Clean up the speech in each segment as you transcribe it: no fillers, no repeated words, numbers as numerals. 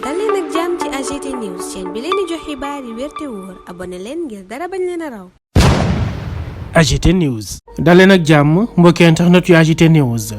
dal leen ak jàmm ci AGT News chaîne bi leen di jox xibaar yi wér te wóor abonné leen ngir dara bañ leen a raw. AGT News dal leen ak jàmm mbokki internet yu AGT News.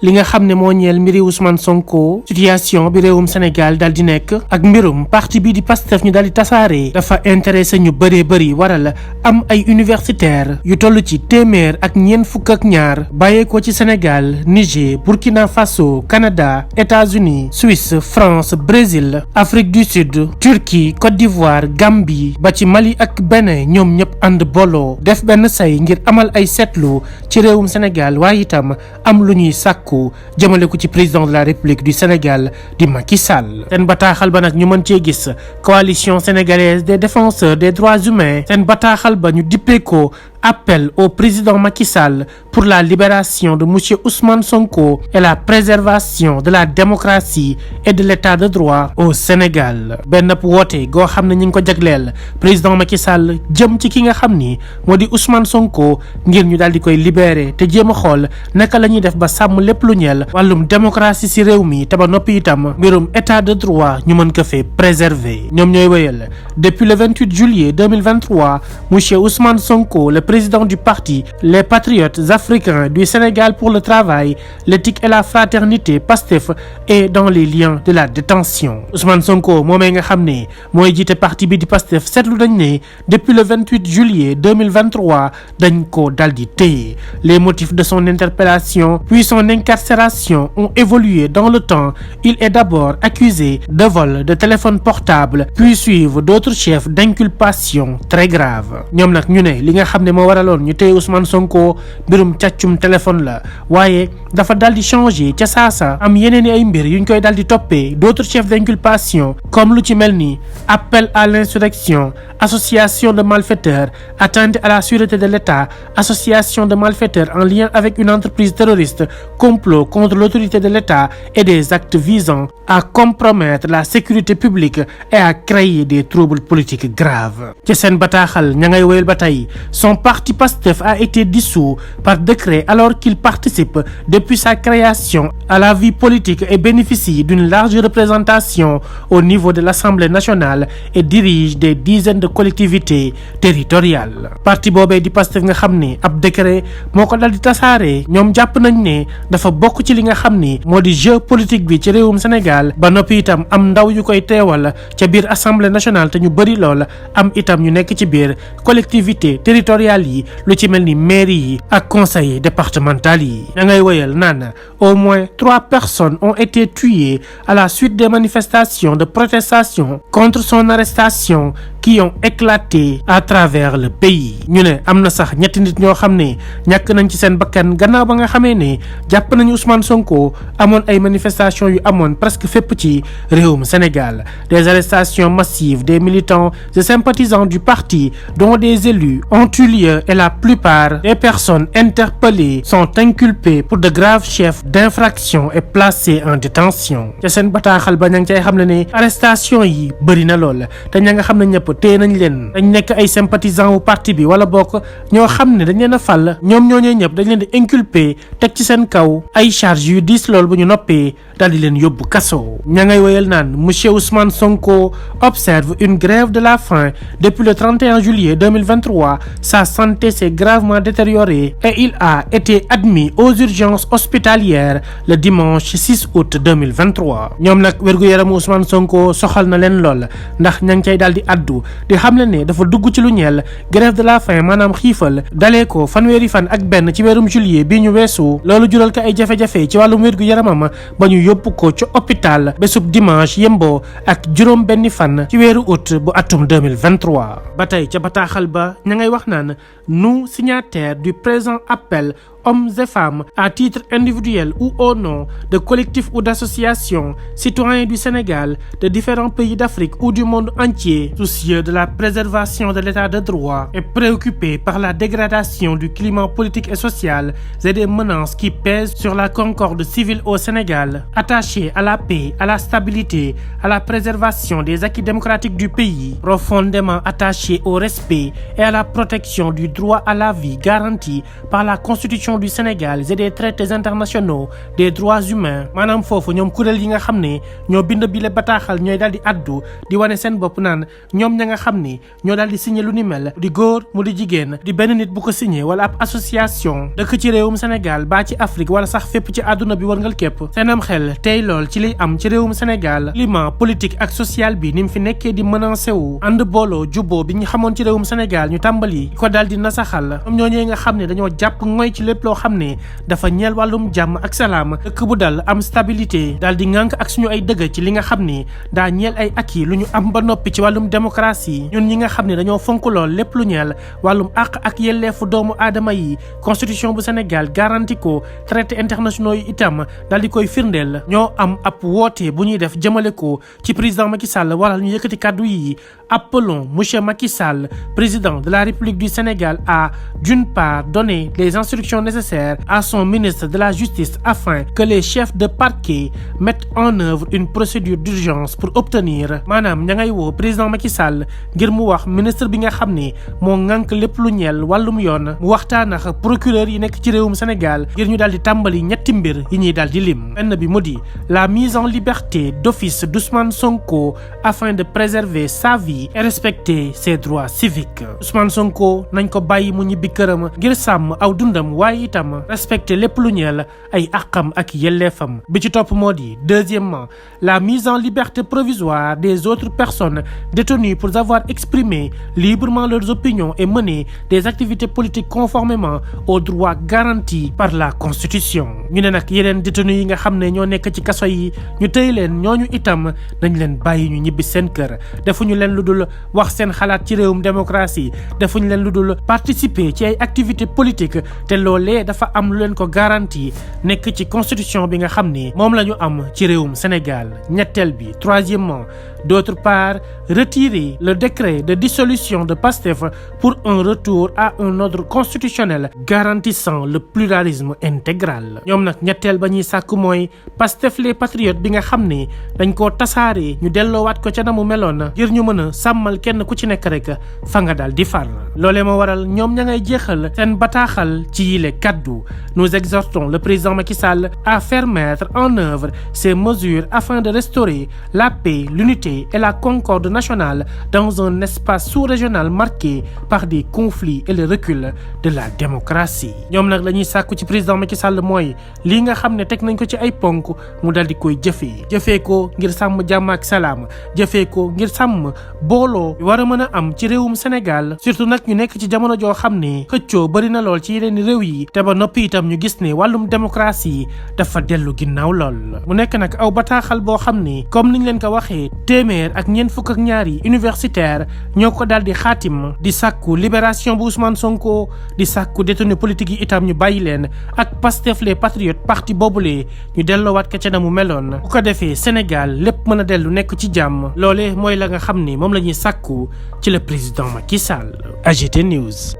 li nga xam ne moo ñeel mbiri Ousmane Sonko situation bi réewum Sénégal daal di nekk ak mbirum parti bi di Pastef ñu daal di tasaare dafa intéressé ñu bëree bëri waral am ay universitaire yu toll ci téeméer ak ñeent fukk ak ñaar bàyyeekoo ci Sénégal, Niger, Burkina Faso, Canada, États-Unis, Suisse, France, Brésil, Afrique du Sud, Turquie, Côte d'Ivoire, Gambie ba ci Mali ak Bénin ñoom ñëpp ànd booloo def benn say ngir amal ay seetlu ci réewum Sénégal waaye itam am lu ñuy sàkku jëmale ko ci président de la République du Sénégal di Macky Sall. seen bataaxal ba nag ñu mën cee gis coalition sénégalaise des défenseurs des droits humains seen bataaxal ba ñu dippee ko appel au président Macky Sall pour la libération de monsieur Ousmane Sonko et la préservation de la démocratie et de l'état de droit au Sénégal. benn woote goo xam ne ñu ngi ko jagleel président Macky Sall jëm ci ki nga xam ni moo di Ousmane Sonko ngir ñu daal di koy libérer te jéem a xool naka la ñuy def ba sàmm lépp lu ñeel wàllum démocratie ci réew mi te ba noppi itam mbirum état de droit ñu mën ko fee préserver. ñoom ñooy wéyal depuis le 28 juillet 2023 monsieur Ousmane Sonko le président du parti les patriotes africains du Sénégal pour le travail, l'éthique et la fraternité Pastef est dans les liens de la détention. Ousmane Sonko moomee nga xam ne mooy jiite parti bi di Pastef seetlu dañ ne depuis le 28 juillet 2023 dañ ko dal di téye. Les motifs de son interpellation puis son incarcération ont évolué dans le temps. Il est d'abord accusé de vol de téléphone portable puis suivent d'autres chefs d'inculpation très graves. ñoom nag ñu ne li nga xam ne moo waraloon ñu téye Ousmane Sonko mbirum càccum téléphone la waaye dafa dal di changer ca saasa am yeneen i ay mbir yuñ koy dal di toppee d'autres chefs d'inculpation comme lu ci mel ni appel à l'insurrection, association de malfaiteurs, atteinte à la sûreté de l'État, association de malfaiteurs en lien avec une entreprise terroriste, complot contre l'autorité de l'État et des actes visant à compromettre la sécurité publique et à créer des troubles politiques graves. ci seen bataaxal ña ngay wéyal ba tey son parti Pastef a été dissous par décret alors qu'il participe depuis sa création à la vie politique et bénéficie d'une large représentation au niveau de l'Assemblée nationale et dirige des dizaines de collectivités territoriales. parti boobee di Pastef nga xam ne ab décret moo ko dal di tasaare ñoom jàpp nañ ne dafa bokk ci li nga xam ni moo di jeu politique bi ci réewum Sénégal ba noppi itam am ndaw yu koy teewal ca biir Assemblée nationale te ñu bëri lool am itam ñu nekk ci biir collectivité territoriales yi lu ci mel ni mairie yi ak conseil départemental yi. da ngay wëyal naan au moins 3 personnes ont été tuées à la suite des manifestations de protestation contre son arrestation qui ont éclaté à travers le pays. ñu ne am na sax ñetti nit ñoo xam ne ñàkk nañ ci seen bakkan gannaaw ba nga xamee ne jàpp nañu Ousmane Sonko amoon ay manifestations yu amoon presque fépp ci réewum Sénégal. Des arrestations massives des militants et sympathisants du parti dont des élus ont eu lieu et la plupart des personnes interpellées sont inculpées pour de graves chefs d'infraction et placées en détention. ca seen bataaxal ba ña ngi cay xam ne arrestation yi bëri na lool te ña nga xam ne ñëpp téye nañ leen dañ nekk ay sympathisants wu parti bi wala bokk ñoo xam ne dañ leen a fal ñoom ñooñee ñëpp dañ leen di inculper teg ci seen kaw ay charges yu diis lool bu ñu noppee daal di leen yóbbu kaso. ña ngay wéyal naan monsieur Ousmane Sonko observe une grève de la faim depuis le 31 juillet 2023. Sa santé s'est gravement détériorée et il a été admis aux urgences hospitalières le dimanche 6 août 2023. ñoom nag wér-gu-yaramu Ousmane Sonko soxal na leen lool ndax ña ngi cay daal di addu di xamle ne dafa dugg ci lu ñeel grève de la faim maanaam xiifal dalee ko fanweeri fan ak benn ci weerum juillet bi ñu weesu loolu jural ko ay jafe-jafe ci wàllum wér-gu-yaramam ba ñu yóbbu ko ci hôpital bésub dimanche yemboo ak juróom benni fan ci weeru août bu atum 2023. ba tey ca bataaxal ba ña ngay wax naan nous signataires du présent appel hommes et femmes à titre individuel ou au nom de collectifs ou d'associations, citoyens du Sénégal, de différents pays d'Afrique ou du monde entier, soucieux de la préservation de l'état de droit et préoccupés par la dégradation du climat politique et social et des menaces qui pèsent sur la concorde civile au Sénégal, attachés à la paix, à la stabilité, à la préservation des acquis démocratiques du pays, profondément attachés au respect et à la protection du droit à la vie garanti par la Constitution commission du Sénégal et des traités internationaux des droits humains maanaam foofu ñoom kuréel yi nga xam ne ñoo bind bi le bataaxal ñooy daal di addu di wane seen bopp naan ñoom ña nga xam ni ñoo daal di signé lu ni mel di góor mu di jigéen di benn nit bu ko signé wala ab association dëkk ci réewum Sénégal baa ci Afrique wala sax fépp ci àdduna bi warngal képp seenam xel tey lool ci liy am ci réewum Sénégal climat politique ak social bi ni mu fi nekkee di menacé wu ànd booloo jubboo bi ñu xamoon ci réewum Sénégal ñu tàmbali ko daal di nasaxal ñoom ñooñee nga xam ne dañoo jàpp ngoy ci lépp loo xam ne dafa ñeel wàllum jàmm ak salaam dëkk bu dal am stabilité daal di ŋànk ak suñu ay dëgg ci li nga xam ne daa ñeel ay acquis lu ñu am ba noppi ci wàllum démocratie ñun ñi nga xam ne dañoo fonk lool lépp lu ñeel wàllum àq ak yelleefu doomu aadama yi constitution bu Sénégal garanti ko traité internationaux yi itam daal di koy firndeel ñoo am ab woote bu ñuy def jëmale ko ci président Macky Sall waral ñu yëkkati kàddu yi appelons monsieur Macky Sall président de la République du Sénégal à d'une part donner les instructions nécessaires à son ministre de la Justice afin que les chefs de parquet mettent en œuvre une procédure d'urgence pour obtenir maanaam ña ngay woo président Macky Sall ngir mu wax ministre bi nga xam ne moo ŋànk lépp lu ñeel wàllum yoon mu waxtaan ak procureur yi nekk ci réewum Sénégal ngir ñu daal di tàmbali ñetti mbir yi ñuy daal di lim benn bi mu di la mise en liberté d'office d'Ousmane Sonko afin de préserver sa vie et respecter ses droits civiques Ousmane Sonko nañ ko bàyyi mu ñibbi këram ngir sàmm aw dundam waaye itam respecter lépp lu ñeel ay àqam ak yelleefam bi ci topp moo di deuxièmement la mise en liberté provisoire des autres personnes détenues pour avoir exprimé librement leurs opinions et mené des activités politiques conformément aux droits garantis par la Constitution ñu ne nag yeneen détenus yi nga xam ne ñoo nekk ci kaso yi ñu tëy leen ñooñu itam nañ leen bàyyi ñu ñibbi seen kër defuñu leen lu dul wax seen xalaat ci réewum démocratie defuñu leen lu dul participer ci ay activités politiques te loolee dafa am lu leen ko garanti nekk ci constitution bi nga xam ne moom la ñu am ci réewum Sénégal ñetteel bi troisièmement d'autre part retirer le décret de dissolution de PASTEF pour un retour à un ordre constitutionnel garantissant le pluralisme intégral ñoom nag ñetteel ba ñuy sàkk mooy PASTEF les patriotes bi nga xam ne dañ koo tasaare ñu delloowaat ko ca na mu meloon ngir ñu mën a sàmmal kenn ku ci nekk rek fa nga daal di far loolee moo waral ñoom ña ngay jeexal seen bataaxal ci yile kaddu nous exhortons le président Macky Sall à faire mettre en œuvre ces mesures afin de restaurer la paix, l'unité et la concorde nationale dans un espace sous-régional marqué par des conflits et le recul de la démocratie ñoom nag la ñuy sàkku ci président Macky Sall mooy lii nga xam ne teg nañ ko ci ay ponk mu dal di koy jëfee ko ngir sàmm jàmm ak salaam jëfee ko ngir sàmm booloo war a mën a am ci réewum Sénégal surtout nag ñu nekk ci jamono joo xam ne xëccoo bari na lool ci yeneen réew yi te ba noppi itam ñu gis ne wàllum démocratie dafa dellu ginnaaw lool mu nekk nag aw bataaxal boo xam ne comme niñ leen ko waxee téeméer ak ñeent fukk ak ñaari universitaire ñoo ko daal di xaatim di sàkku libération bu Ousmane Sonko di sàkku détenu politique yi itam ñu bàyyi leen ak Pastef les patriotes parti boobule ñu delloowaat ka ca na mu meloon bu ko defee Sénégal lépp mën a dellu nekk ci jàmm loole mooy la nga xam ni moom la ñuy sàkku ci le président Macky Sall. AGT News.